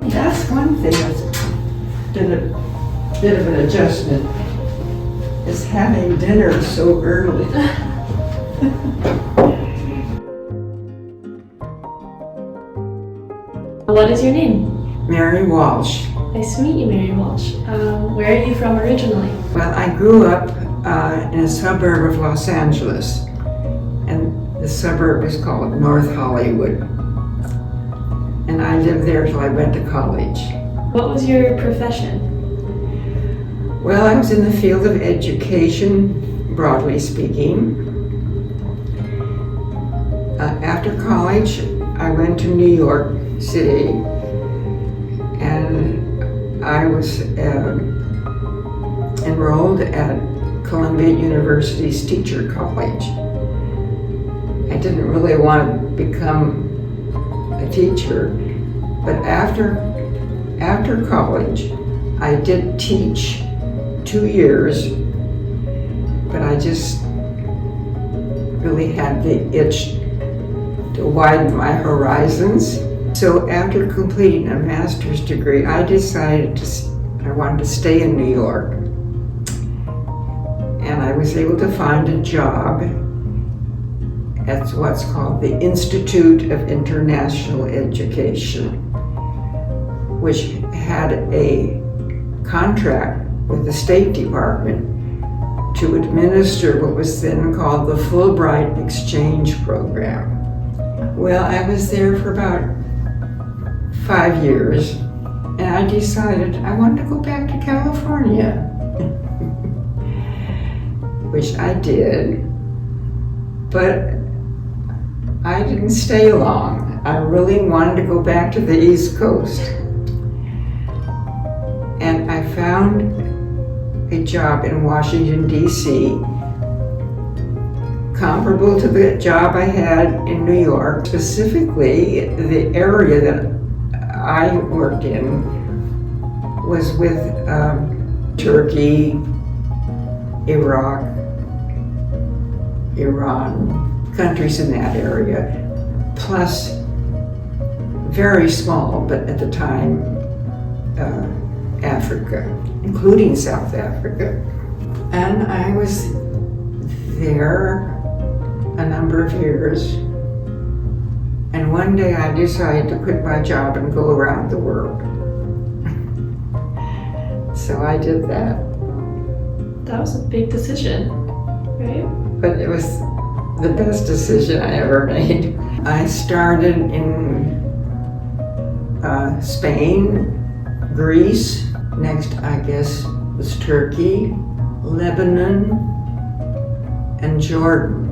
That's one thing that's been a bit of an adjustment, is having dinner so early. What is your name? Mary Walsh. Nice to meet you, Mary Walsh. Where are you from originally? Well, I grew up in a suburb of Los Angeles, and the suburb is called North Hollywood. And I lived there till I went to college. What was your profession? Well, I was in the field of education, broadly speaking. After college, I went to New York City, and I was enrolled at Columbia University's Teacher College. I didn't really want to become a teacher, but after college, I did teach 2 years, but I just really had the itch to widen my horizons. So after completing a master's degree, I decided I wanted to stay in New York. And I was able to find a job at what's called the Institute of International Education, which had a contract with the State Department to administer what was then called the Fulbright Exchange Program. Well, I was there for about 5 years, and I decided I wanted to go back to California, which I did, but I didn't stay long. I really wanted to go back to the East Coast. And I found a job in Washington, D.C., comparable to the job I had in New York. Specifically, the area that I worked in was with Turkey, Iraq, Iran, countries in that area, plus very small, but at the time, Africa, including South Africa. And I was there a number of years, and one day I decided to quit my job and go around the world. So I did that. That was a big decision, right? But it was the best decision I ever made. I started in Spain, Greece, next I guess was Turkey, Lebanon, and Jordan.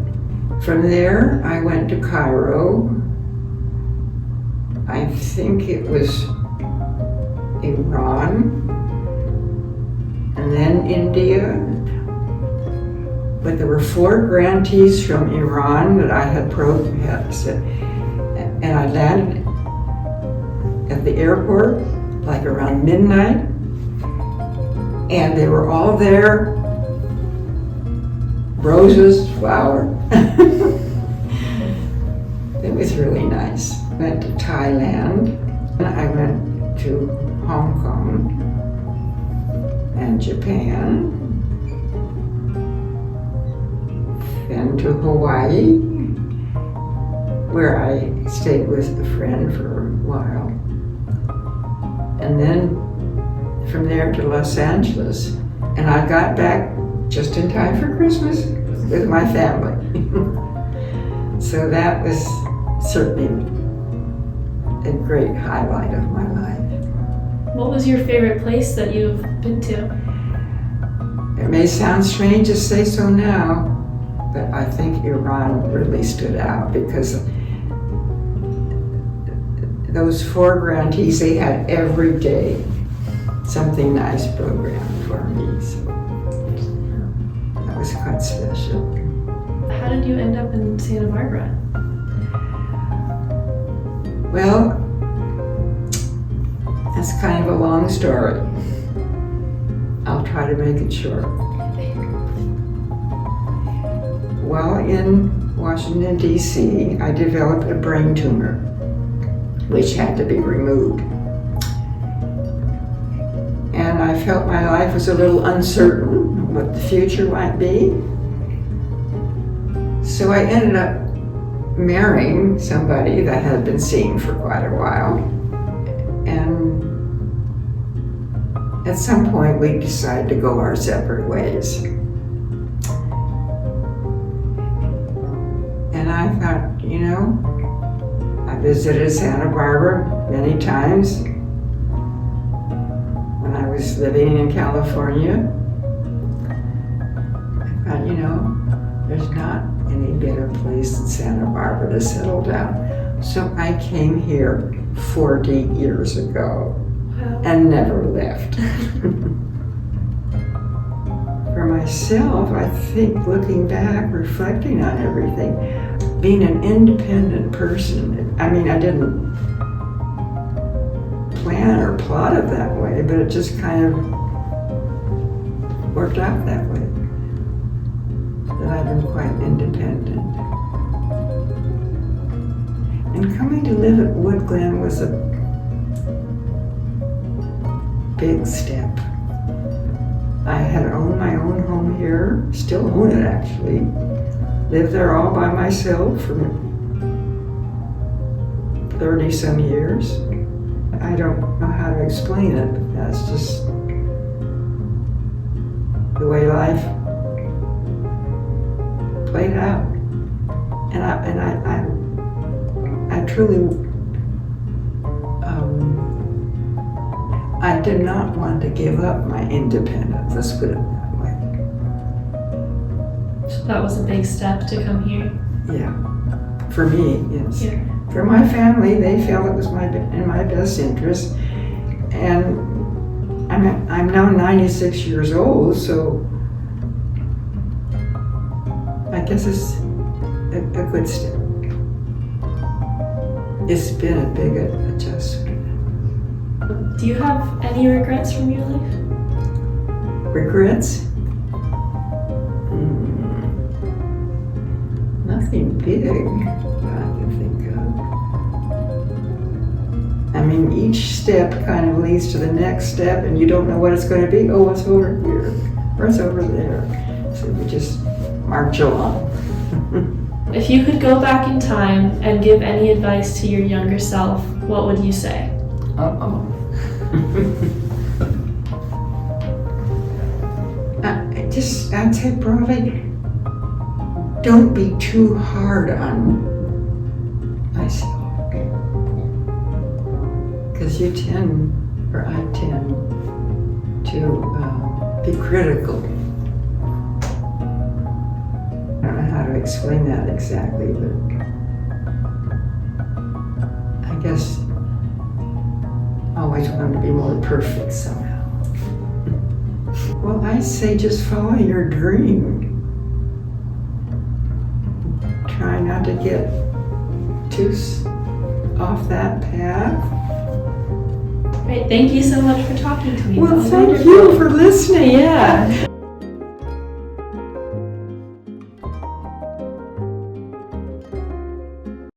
From there I went to Cairo. I think it was Iran, and then India. But there were 4 grantees from Iran that I had and I landed at the airport like around midnight, and they were all there, roses, flower. It was really nice. Went to Thailand, and I went to Hong Kong and Japan, then to Hawaii, where I stayed with a friend for a while, and then from there to Los Angeles. And I got back just in time for Christmas with my family. So that was certainly a great highlight of my life. What was your favorite place that you've been to? It may sound strange to say so now, but I think Iran really stood out because those 4 grantees, they had every day something nice programmed for me. So that was quite special. How did you end up in Santa Barbara? Well, that's kind of a long story. I'll try to make it short. While in Washington, D.C., I developed a brain tumor, which had to be removed. and I felt my life was a little uncertain what the future might be. So I ended up marrying somebody that I had been seeing for quite a while. And at some point we decided to go our separate ways. And I thought, you know, I visited Santa Barbara many times when I was living in California. I thought, you know, there's not any better place than Santa Barbara to settle down. So I came here 40 years ago and never left. For myself, I think looking back, reflecting on everything, being an independent person, I mean, I didn't plan or plot it that way, but it just kind of worked out that way. That I've been quite independent. And coming to live at Wood Glen was a big step. I had owned my own home here, still own it actually. Lived there all by myself for 30 some years. I don't know how to explain it, but that's just the way life played out. And I truly, I did not want to give up my independence, let's put it that way. So that was a big step to come here. Yeah, for me, yes. Yeah. For my family, they felt it was in my best interest. And I'm now 96 years old, so I guess it's a good step. It's been a big adjustment. Do you have any regrets from your life? Regrets? Nothing big that I can think of. I mean, each step kind of leads to the next step, and you don't know what it's going to be. Oh, what's over here? Or it's over there. So we just march along. If you could go back in time and give any advice to your younger self, what would you say? Uh-oh. I'd say probably don't be too hard on myself. Because I tend to be critical. I don't know how to explain that exactly, but I guess I always wanted to be more perfect somehow. Well, I say just follow your dream. Try not to get too off that path. Great, thank you so much for talking to me. Well, That was thank wonderful. you for listening. Yeah.